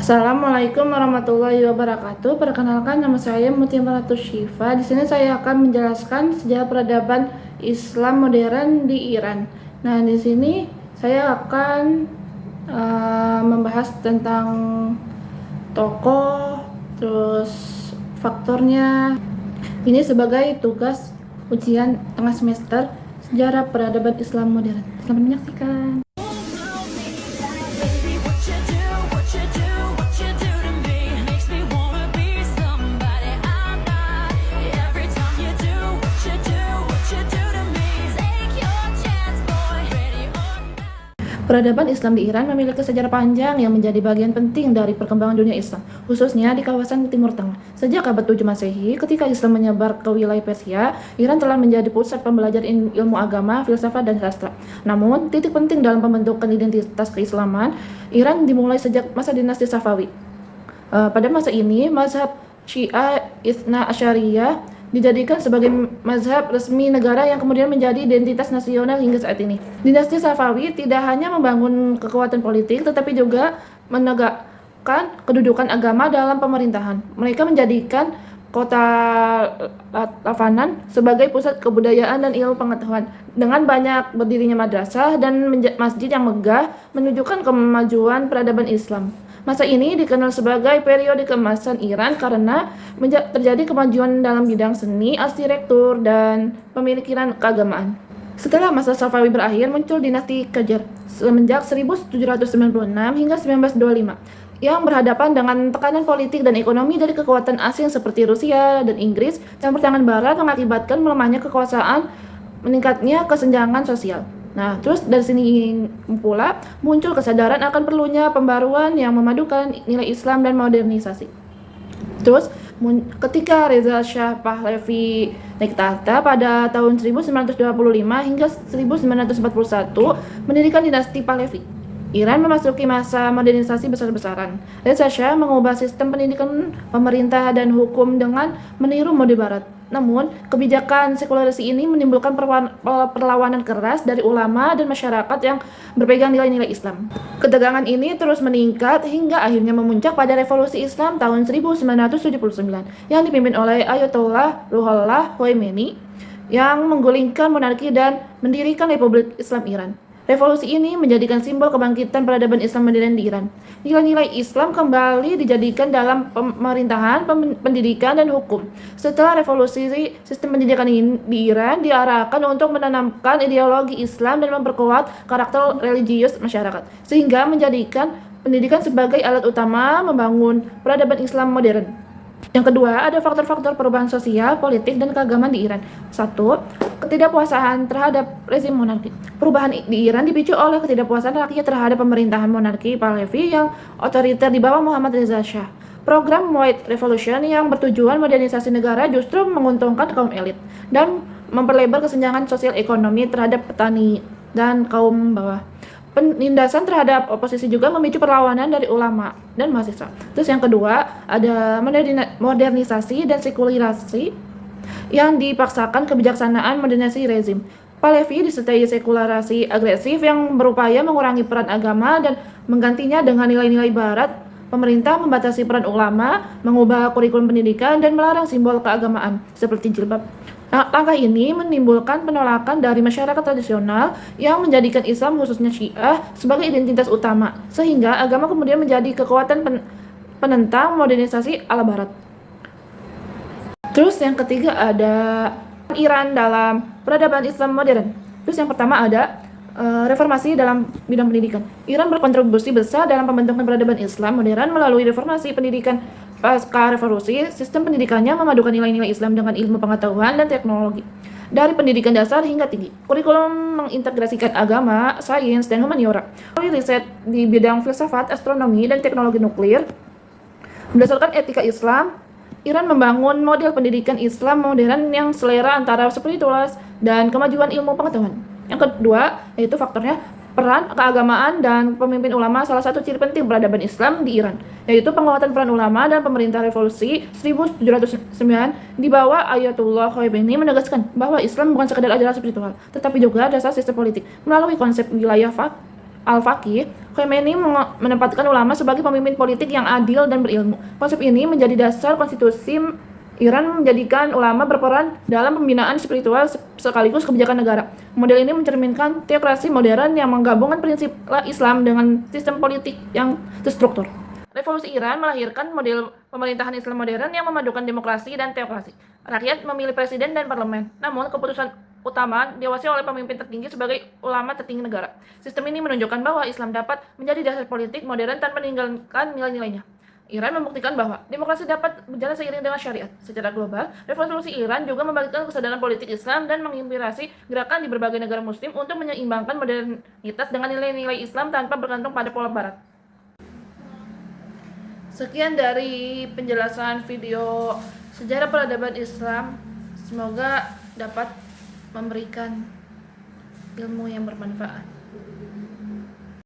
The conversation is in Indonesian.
Assalamualaikum warahmatullahi wabarakatuh. Perkenalkan, nama saya Mutia Maratus Syifa. Di sini saya akan menjelaskan sejarah peradaban Islam modern di Iran. Nah, di sini saya akan membahas tentang tokoh, terus faktornya. Ini sebagai tugas ujian tengah semester sejarah peradaban Islam modern. Selamat menyaksikan. Peradaban Islam di Iran memiliki sejarah panjang yang menjadi bagian penting dari perkembangan dunia Islam, khususnya di kawasan Timur Tengah. Sejak abad 7 Masehi, ketika Islam menyebar ke wilayah Persia, Iran telah menjadi pusat pembelajaran ilmu agama, filsafat, dan sastra. Namun, titik penting dalam pembentukan identitas keislaman Iran dimulai sejak masa dinasti Safawi. Pada masa ini, mazhab Syiah Itsna Asyariyah dijadikan sebagai mazhab resmi negara yang kemudian menjadi identitas nasional hingga saat ini. Dinasti Safawi tidak hanya membangun kekuatan politik, tetapi juga menegakkan kedudukan agama dalam pemerintahan. Mereka menjadikan kota Lavanan sebagai pusat kebudayaan dan ilmu pengetahuan. Dengan banyak berdirinya madrasah dan masjid yang megah, menunjukkan kemajuan peradaban Islam. Masa ini dikenal sebagai periode keemasan Iran karena terjadi kemajuan dalam bidang seni, arsitektur, dan pemikiran keagamaan. Setelah masa Safawi berakhir, muncul dinasti Qajar semenjak 1796 hingga 1925 yang berhadapan dengan tekanan politik dan ekonomi dari kekuatan asing seperti Rusia dan Inggris. Campur tangan Barat mengakibatkan melemahnya kekuasaan, meningkatnya kesenjangan sosial. Nah, terus dari sini pula muncul kesadaran akan perlunya pembaruan yang memadukan nilai Islam dan modernisasi. Terus ketika Reza Shah Pahlavi naik tahta pada tahun 1925 hingga 1941 mendirikan dinasti Pahlavi, Iran memasuki masa modernisasi besar-besaran. Reza Shah mengubah sistem pendidikan, pemerintah, dan hukum dengan meniru mode Barat. Namun, kebijakan sekularisasi ini menimbulkan perlawanan keras dari ulama dan masyarakat yang berpegang nilai-nilai Islam. Ketegangan ini terus meningkat hingga akhirnya memuncak pada Revolusi Islam tahun 1979 yang dipimpin oleh Ayatollah Ruhollah Khomeini yang menggulingkan monarki dan mendirikan Republik Islam Iran. Revolusi ini menjadikan simbol kebangkitan peradaban Islam modern di Iran. Nilai-nilai Islam kembali dijadikan dalam pemerintahan, pendidikan, dan hukum. Setelah revolusi, sistem pendidikan di Iran diarahkan untuk menanamkan ideologi Islam dan memperkuat karakter religius masyarakat, sehingga menjadikan pendidikan sebagai alat utama membangun peradaban Islam modern. Yang kedua, ada faktor-faktor perubahan sosial, politik, dan keagamaan di Iran. 1. Ketidakpuasan terhadap rezim monarki. Perubahan di Iran dipicu oleh ketidakpuasan rakyat terhadap pemerintahan monarki Pahlavi yang otoriter di bawah Muhammad Reza Shah. Program White Revolution yang bertujuan modernisasi negara justru menguntungkan kaum elit dan memperlebar kesenjangan sosial ekonomi terhadap petani dan kaum bawah. Penindasan terhadap oposisi juga memicu perlawanan dari ulama dan mahasiswa. Terus yang kedua, ada modernisasi dan sekularisasi yang dipaksakan kebijaksanaan modernisasi rezim. Pahlavi disertai sekularisasi agresif yang berupaya mengurangi peran agama dan menggantinya dengan nilai-nilai Barat. Pemerintah membatasi peran ulama, mengubah kurikulum pendidikan, dan melarang simbol keagamaan seperti jilbab. Langkah ini menimbulkan penolakan dari masyarakat tradisional yang menjadikan Islam, khususnya Syiah, sebagai identitas utama, sehingga agama kemudian menjadi kekuatan penentang modernisasi ala Barat. Terus yang ketiga ada Iran dalam peradaban Islam modern. Terus yang pertama ada reformasi dalam bidang pendidikan. Iran berkontribusi besar dalam pembentukan peradaban Islam modern melalui reformasi pendidikan. Pasca revolusi, sistem pendidikannya memadukan nilai-nilai Islam dengan ilmu pengetahuan dan teknologi. Dari pendidikan dasar hingga tinggi, kurikulum mengintegrasikan agama, sains, dan humaniora. Melalui riset di bidang filsafat, astronomi, dan teknologi nuklir. Berdasarkan etika Islam, Iran membangun model pendidikan Islam modern yang selera antara spiritualitas dan kemajuan ilmu pengetahuan. Yang kedua, yaitu faktornya peran keagamaan dan pemimpin ulama. Salah satu ciri penting peradaban Islam di Iran, yaitu penguatan peran ulama dan pemerintah revolusi 1709 di bawah Ayatollah Khomeini menegaskan bahwa Islam bukan sekadar ajaran spiritual, tetapi juga dasar sistem politik melalui konsep wilayah Al-Faqih, Khomeini menempatkan ulama sebagai pemimpin politik yang adil dan berilmu. Konsep ini menjadi dasar konstitusi Iran, menjadikan ulama berperan dalam pembinaan spiritual sekaligus kebijakan negara. Model ini mencerminkan teokrasi modern yang menggabungkan prinsip Islam dengan sistem politik yang terstruktur. Revolusi Iran melahirkan model pemerintahan Islam modern yang memadukan demokrasi dan teokrasi. Rakyat memilih presiden dan parlemen, namun keputusan utama diawasi oleh pemimpin tertinggi sebagai ulama tertinggi negara. Sistem ini menunjukkan bahwa Islam dapat menjadi dasar politik modern tanpa meninggalkan nilai-nilainya. Iran membuktikan bahwa demokrasi dapat berjalan seiring dengan syariat. Secara global, revolusi Iran juga membangkitkan kesadaran politik Islam dan menginspirasi gerakan di berbagai negara muslim untuk menyeimbangkan modernitas dengan nilai-nilai Islam tanpa bergantung pada pola barat. Sekian dari penjelasan video sejarah peradaban Islam. Semoga dapat memberikan ilmu yang bermanfaat.